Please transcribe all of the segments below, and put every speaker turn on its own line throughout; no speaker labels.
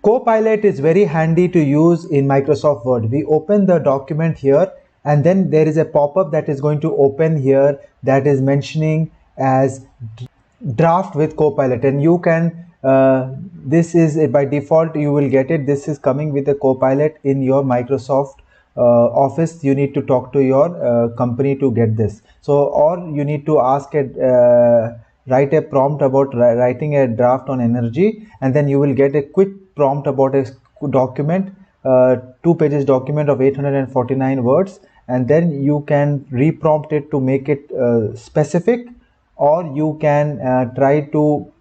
Copilot is very handy to use in Microsoft Word. We open the document here, and then there is a pop-up that is going to open here that is mentioning as draft with Copilot, and you can this is by default, you will get it. This is coming with a Copilot in your Microsoft Office. You need to talk to your company to get this. So, or you need to ask it, write a prompt about writing a draft on energy, and then you will get a quick prompt about a document, 2 pages document of 849 words, and then you can reprompt it to make it specific, or you can try to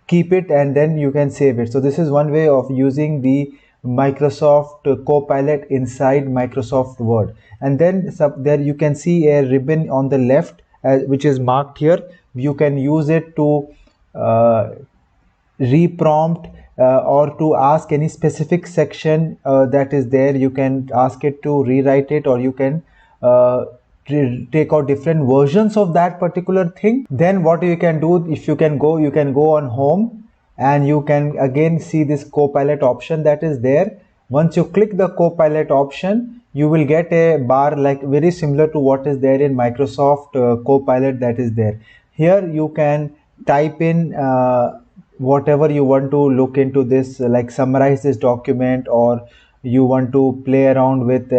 keep it and then you can save it. So this is one way of using the Microsoft Copilot inside Microsoft Word. And then there you can see a ribbon on the left which is marked here. You can use it to reprompt or to ask any specific section that is there. You can ask it to rewrite it, or you can take out different versions of that particular thing. Then what you can do, if you can go on home, and you can again see this Copilot option that is there. Once you click the Copilot option, you will get a bar like very similar to what is there in Microsoft Copilot that is there. Here you can type in whatever you want to look into this, like summarize this document, or you want to play around with